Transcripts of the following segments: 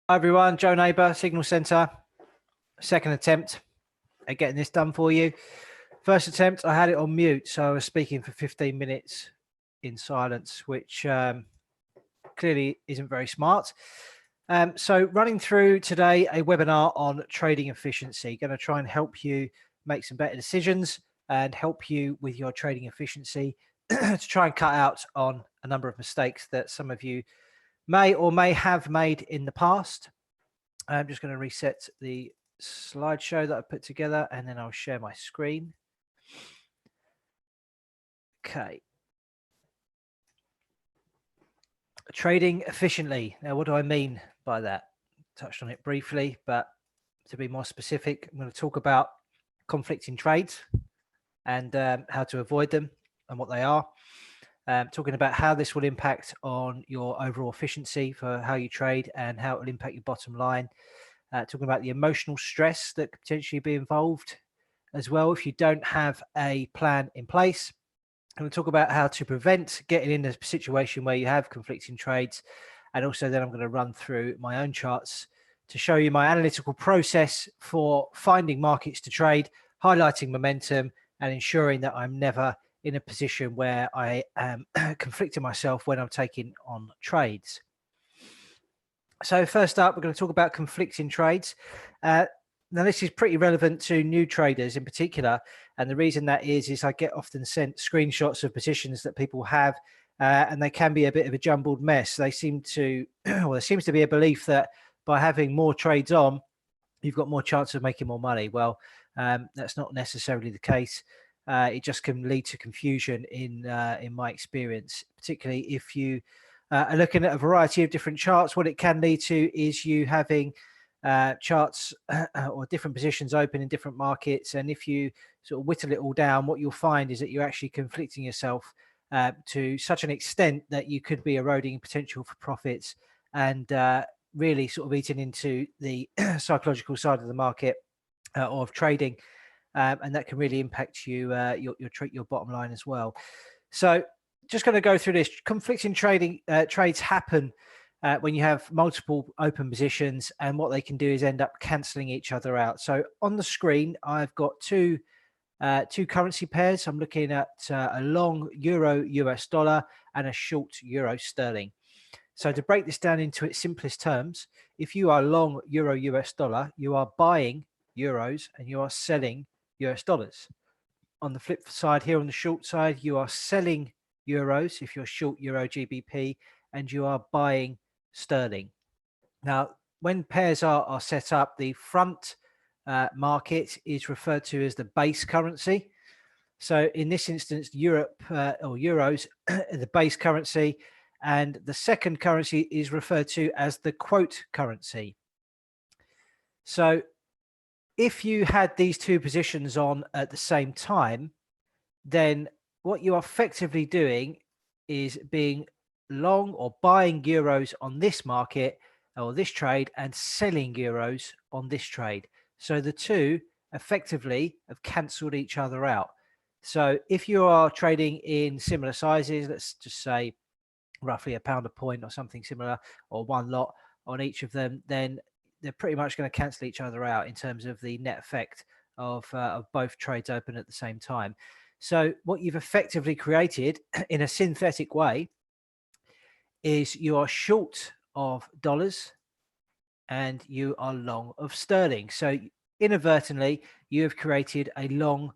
Hi everyone, Joe Neighbour, Signal Centre. Second attempt at getting this done for you. First attempt, I had it on mute, so I was speaking for 15 minutes in silence, which clearly isn't very smart. So running through today a webinar on trading efficiency, going to try and help you make some better decisions and help you with your trading efficiency to try and cut out on a number of mistakes that some of you may or may have made in the past. I'm just going to reset the slideshow that I put together and then I'll share my screen. Okay. Trading efficiently. Now, what do I mean by that? Touched on it briefly, but to be more specific, I'm going to talk about conflicting trades and how to avoid them and what they are. Talking about how this will impact on your overall efficiency for how you trade and how it will impact your bottom line. Talking about the emotional stress that could potentially be involved as well if you don't have a plan in place. And we'll talk about how to prevent getting in a situation where you have conflicting trades. And also then I'm going to run through my own charts to show you my analytical process for finding markets to trade, highlighting momentum, and ensuring that I'm never in a position where I am conflicting myself when I'm taking on trades. So first up, we're going to talk about conflicting trades. Now, this is pretty relevant to new traders in particular. And the reason that is I get often sent screenshots of positions that people have, and they can be a bit of a jumbled mess. They seem to, well, there seems to be a belief that by having more trades on, you've got more chance of making more money. Well, that's not necessarily the case. It just can lead to confusion in my experience, particularly if you are looking at a variety of different charts. What it can lead to is you having charts or different positions open in different markets. And if you sort of whittle it all down, what you'll find is that you're actually conflicting yourself to such an extent that you could be eroding potential for profits and really sort of eating into the psychological side of the market or of trading. And that can really impact you, your bottom line as well. So just going to go through this. Conflicting trading trades happen when you have multiple open positions, and what they can do is end up cancelling each other out. So on the screen, I've got two currency pairs. I'm looking at a long euro US dollar and a short euro sterling. So to break this down into its simplest terms, if you are long euro US dollar, you are buying euros and you are selling US dollars. On the flip side here, on the short side, you are selling euros if you're short euro GBP, and you are buying sterling. Now, when pairs are set up, the front market is referred to as the base currency. So in this instance, Europe or euros, the base currency, and the second currency is referred to as the quote currency. So if you had these two positions on at the same time, then what you are effectively doing is being long or buying euros on this market or this trade and selling euros on this trade. So the two effectively have cancelled each other out. So if you are trading in similar sizes, let's just say roughly £1 a point or something similar, or one lot on each of them, then they're pretty much going to cancel each other out in terms of the net effect of both trades open at the same time. So what you've effectively created in a synthetic way is you are short of dollars and you are long of sterling. So inadvertently, you have created a long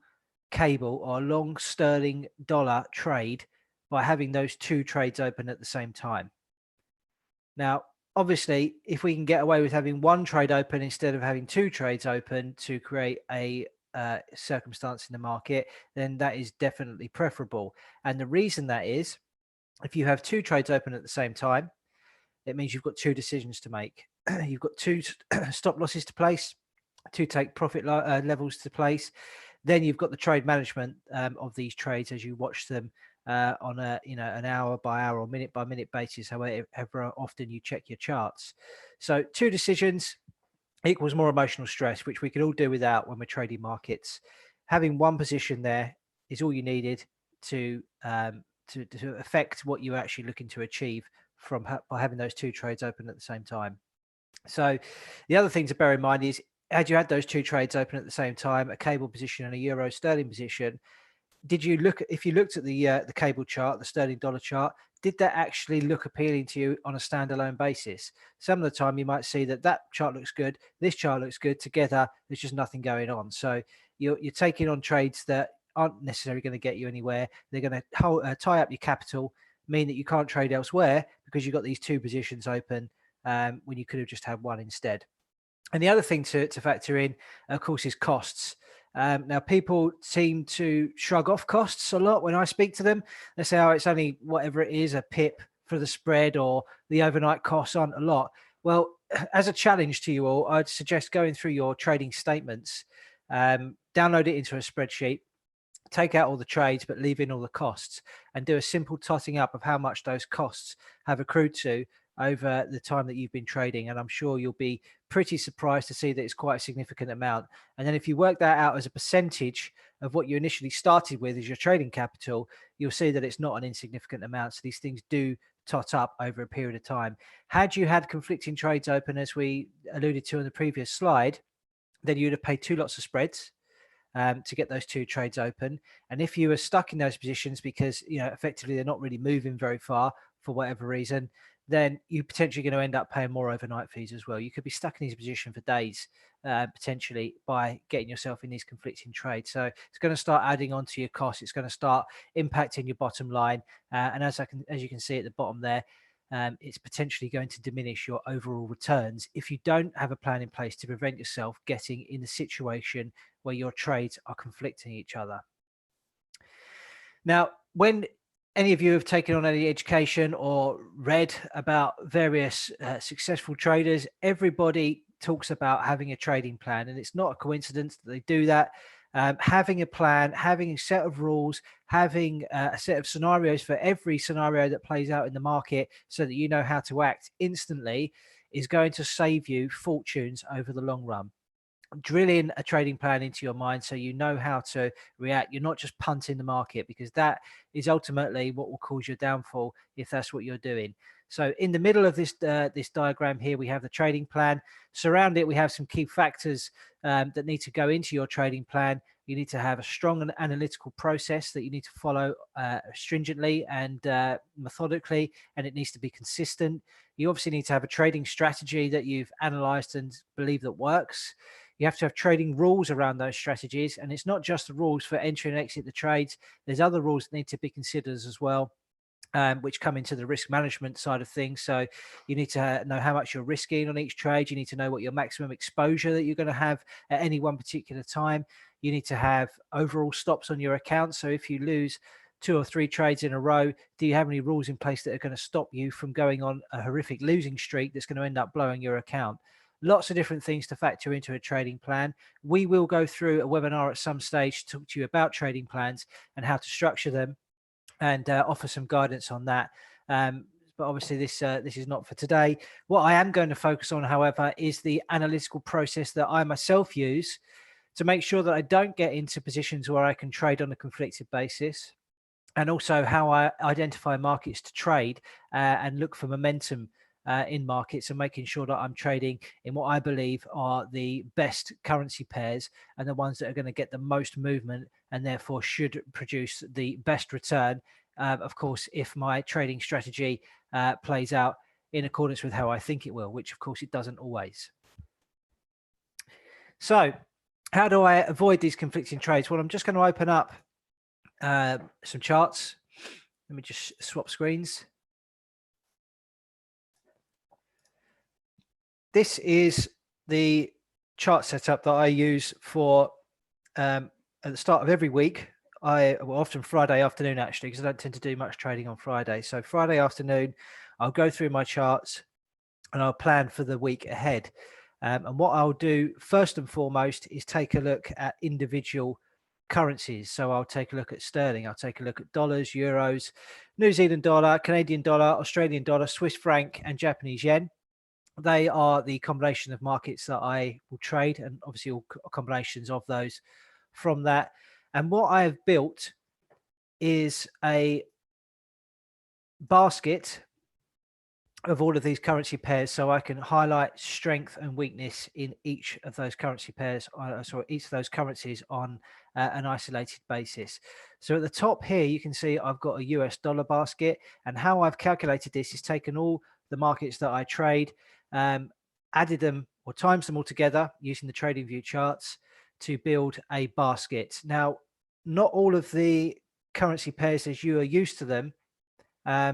cable or a long sterling dollar trade by having those two trades open at the same time. Now, obviously, if we can get away with having one trade open instead of having two trades open to create a circumstance in the market, then that is definitely preferable. And the reason that is, if you have two trades open at the same time, it means you've got two decisions to make. You've got two stop losses to place, two take profit levels to place. Then you've got the trade management of these trades as you watch them on a an hour by hour or minute by minute basis, however often you check your charts. So two decisions equals more emotional stress, which we can all do without when we're trading markets. Having one position there is all you needed to affect what you're actually looking to achieve by having those two trades open at the same time. So the other thing to bear in mind is, had you had those two trades open at the same time, a cable position and a euro sterling position, did you look, if you looked at the cable chart, the sterling dollar chart, did that actually look appealing to you on a standalone basis? Some of the time you might see that that chart looks good, this chart looks good, together there's just nothing going on. So you're taking on trades that aren't necessarily going to get you anywhere. They're going to tie up your capital, mean that you can't trade elsewhere because you've got these two positions open when you could have just had one instead. And the other thing to factor in, of course, is costs. Now, people seem to shrug off costs a lot when I speak to them. They say, oh, it's only whatever it is, a pip for the spread, or the overnight costs aren't a lot. Well, as a challenge to you all, I'd suggest going through your trading statements, download it into a spreadsheet, take out all the trades, but leave in all the costs, and do a simple totting up of how much those costs have accrued to over the time that you've been trading. And I'm sure you'll be pretty surprised to see that it's quite a significant amount. And then if you work that out as a percentage of what you initially started with as your trading capital, you'll see that it's not an insignificant amount. So these things do tot up over a period of time. Had you had conflicting trades open, as we alluded to in the previous slide, then you'd have paid two lots of spreads to get those two trades open. And if you were stuck in those positions because, you know, effectively they're not really moving very far for whatever reason, then you're potentially going to end up paying more overnight fees as well. You could be stuck in this position for days, potentially, by getting yourself in these conflicting trades. So it's going to start adding on to your costs. It's going to start impacting your bottom line. And as you can see at the bottom there, it's potentially going to diminish your overall returns if you don't have a plan in place to prevent yourself getting in a situation where your trades are conflicting each other. Now, when any of you have taken on any education or read about various successful traders, everybody talks about having a trading plan, and it's not a coincidence that they do that. Having a plan, having a set of rules, having a set of scenarios for every scenario that plays out in the market so that you know how to act instantly is going to save you fortunes over the long run. Drilling a trading plan into your mind so you know how to react. You're not just punting the market, because that is ultimately what will cause your downfall if that's what you're doing. So in the middle of this this diagram here, we have the trading plan. Surround it, we have some key factors that need to go into your trading plan. You need to have a strong and analytical process that you need to follow stringently and methodically, and it needs to be consistent. You obviously need to have a trading strategy that you've analyzed and believe that works. You have to have trading rules around those strategies, and it's not just the rules for entry and exit the trades. There's other rules that need to be considered as well, which come into the risk management side of things. So you need to know how much you're risking on each trade. You need to know what your maximum exposure that you're going to have at any one particular time. You need to have overall stops on your account. So if you lose 2 or 3 trades in a row, do you have any rules in place that are going to stop you from going on a horrific losing streak that's going to end up blowing your account? Lots of different things to factor into a trading plan. We will go through a webinar at some stage to talk to you about trading plans and how to structure them, and offer some guidance on that. But obviously this is not for today. What I am going to focus on, however, is the analytical process that I myself use to make sure that I don't get into positions where I can trade on a conflicted basis, and also how I identify markets to trade and look for momentum in markets, and making sure that I'm trading in what I believe are the best currency pairs and the ones that are going to get the most movement and therefore should produce the best return. Of course, if my trading strategy plays out in accordance with how I think it will, which of course it doesn't always. So how do I avoid these conflicting trades? Well, I'm just going to open up some charts. Let me just swap screens. This is the chart setup that I use for at the start of every week. Often Friday afternoon, actually, because I don't tend to do much trading on Friday. So Friday afternoon, I'll go through my charts and I'll plan for the week ahead. And what I'll do first and foremost is take a look at individual currencies. So I'll take a look at sterling, I'll take a look at dollars, euros, New Zealand dollar, Canadian dollar, Australian dollar, Swiss franc, and Japanese yen. They are the combination of markets that I will trade, and obviously all combinations of those from that. And what I have built is a basket of all of these currency pairs, so I can highlight strength and weakness in each of those currency pairs, sorry, each of those currencies on an isolated basis. So at the top here, you can see I've got a US dollar basket, and how I've calculated this is taken all the markets that I trade, added them or times them all together using the trading view charts to build a basket. Now, not all of the currency pairs as you are used to them,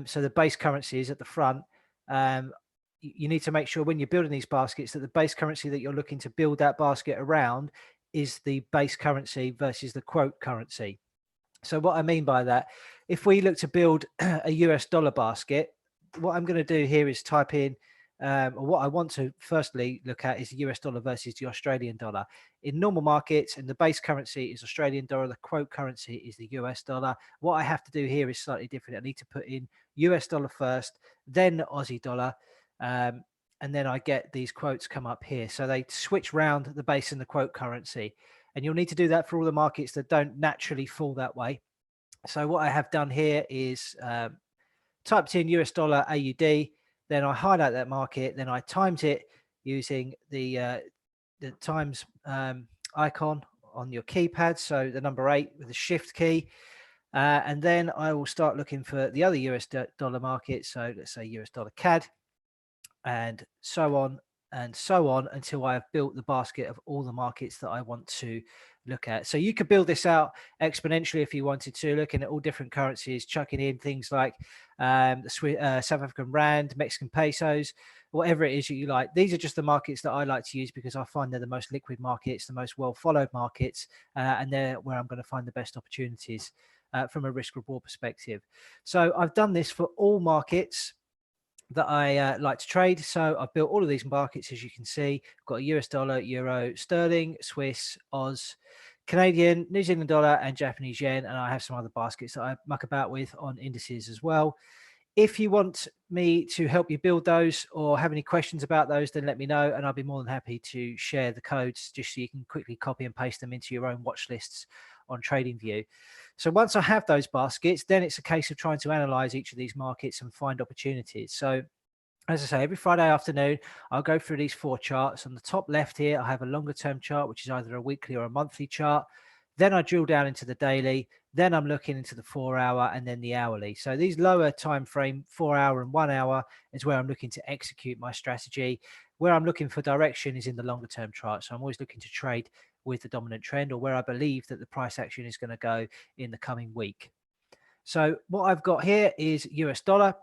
so the base currencies at the front, you need to make sure when you're building these baskets that the base currency that you're looking to build that basket around is the base currency versus the quote currency. So what I mean by that, if we look to build a US dollar basket, what I'm going to do here is type in, or what I want to firstly look at is the US dollar versus the Australian dollar. In normal markets, and the base currency is Australian dollar, the quote currency is the US dollar. What I have to do here is slightly different. I need to put in US dollar first, then Aussie dollar, and then I get these quotes come up here. So they switch round the base and the quote currency. And you'll need to do that for all the markets that don't naturally fall that way. So what I have done here is typed in US dollar AUD, then I highlight that market, then I times it using the times icon on your keypad, so the number 8 with the shift key. And then I will start looking for the other US dollar market. So let's say US dollar CAD, and so on until I have built the basket of all the markets that I want to look at. So you could build this out exponentially if you wanted to, looking at all different currencies, chucking in things like the South African Rand, Mexican pesos, whatever it is that you like. These are just the markets that I like to use because I find they're the most liquid markets, the most well-followed markets, and they're where I'm going to find the best opportunities from a risk-reward perspective. So I've done this for all markets that I like to trade. So I've built all of these markets, as you can see. I've got a US dollar, euro, sterling, Swiss, Oz, Canadian, New Zealand dollar, and Japanese yen. And I have some other baskets that I muck about with on indices as well. If you want me to help you build those or have any questions about those, then let me know, and I'll be more than happy to share the codes just so you can quickly copy and paste them into your own watch lists on TradingView. So once I have those baskets, then it's a case of trying to analyze each of these markets and find opportunities. So as I say, every Friday afternoon, I'll go through these 4 charts. On the top left here, I have a longer term chart, which is either a weekly or a monthly chart. Then I drill down into the daily. Then I'm looking into the 4 hour and then the hourly. So these lower time frame, 4 hour and 1 hour, is where I'm looking to execute my strategy. Where I'm looking for direction is in the longer term chart. So I'm always looking to trade with the dominant trend, or where I believe that the price action is going to go in the coming week. So what I've got here is US dollar,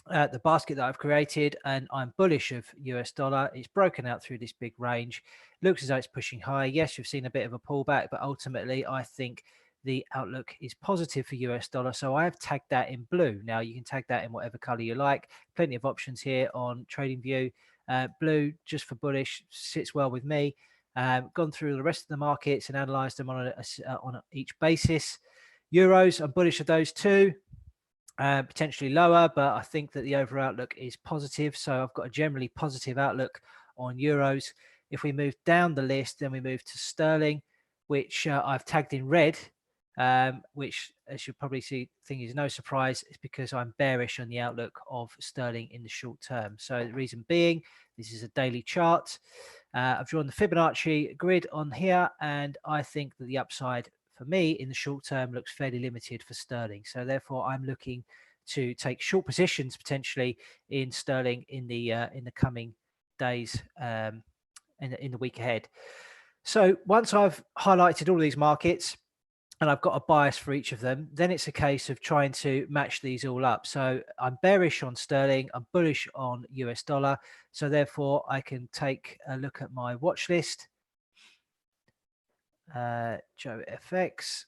the basket that I've created, and I'm bullish of US dollar. It's broken out through this big range. Looks as though it's pushing higher. Yes, you've seen a bit of a pullback, but ultimately I think the outlook is positive for US dollar. So I have tagged that in blue. Now you can tag that in whatever color you like. Plenty of options here on TradingView. Blue, just for bullish, sits well with me. Gone through the rest of the markets and analyzed them on each basis. Euros, I'm bullish of those too. Potentially lower, but I think that the overall outlook is positive. So I've got a generally positive outlook on euros. If we move down the list, then we move to sterling, which I've tagged in red, which, as you'll probably see, think is no surprise. It's because I'm bearish on the outlook of sterling in the short term. So the reason being, this is a daily chart. I've drawn the Fibonacci grid on here, and I think that the upside for me in the short term looks fairly limited for sterling. So therefore I'm looking to take short positions potentially in sterling in the coming days, in the week ahead. So once I've highlighted all these markets and I've got a bias for each of them, then it's a case of trying to match these all up. So I'm bearish on sterling, I'm bullish on US dollar. So therefore I can take a look at my watch list. Joe FX,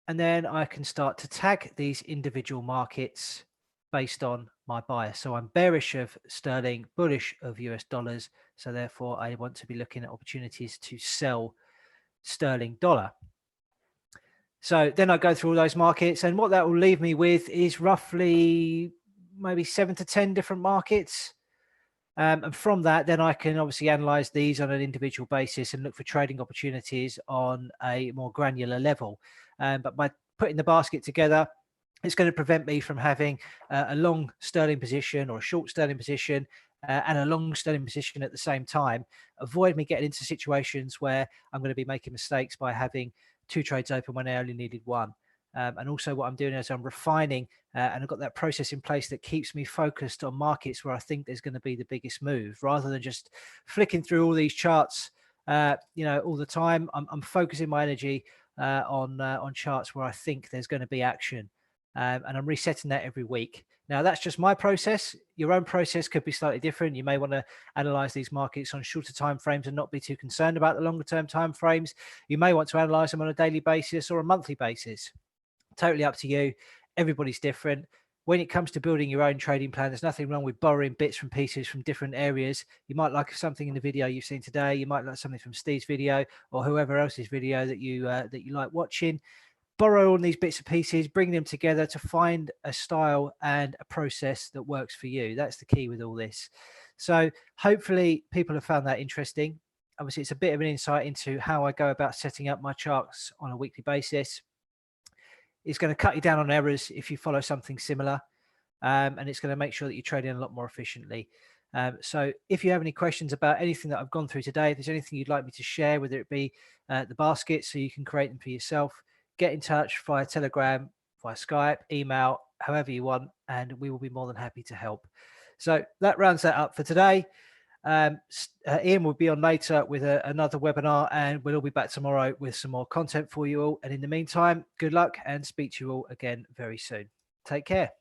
and then I can start to tag these individual markets based on my bias. So I'm bearish of sterling, bullish of US dollars. So therefore I want to be looking at opportunities to sell sterling dollar. So then I go through all those markets, and what that will leave me with is roughly maybe 7 to 10 different markets. And from that, then I can obviously analyze these on an individual basis and look for trading opportunities on a more granular level. But by putting the basket together, It's going to prevent me from having a long sterling position or a short sterling position and a long sterling position at the same time. Avoid me getting into situations where I'm going to be making mistakes by having 2 trades open when I only needed 1. And also what I'm doing is I'm refining and I've got that process in place that keeps me focused on markets where I think there's going to be the biggest move, rather than just flicking through all these charts, all the time. I'm focusing my energy on charts where I think there's going to be action. And I'm resetting that every week. Now, that's just my process. Your own process could be slightly different. You may want to analyze these markets on shorter time frames and not be too concerned about the longer term time frames. You may want to analyze them on a daily basis or a monthly basis. Totally up to you. Everybody's different. When it comes to building your own trading plan, there's nothing wrong with borrowing bits and pieces from different areas. You might like something in the video you've seen today. You might like something from Steve's video or whoever else's video that you like watching. Borrow on these bits and pieces, bring them together to find a style and a process that works for you. That's the key with all this. So hopefully people have found that interesting. Obviously, it's a bit of an insight into how I go about setting up my charts on a weekly basis. It's going to cut you down on errors if you follow something similar, and it's going to make sure that you're trading a lot more efficiently. So if you have any questions about anything that I've gone through today, if there's anything you'd like me to share, whether it be the baskets so you can create them for yourself, get in touch via Telegram, via Skype, email, however you want, and we will be more than happy to help. So that rounds that up for today. Ian will be on later with another webinar, and we'll all be back tomorrow with some more content for you all. And in the meantime, good luck and speak to you all again very soon. Take care.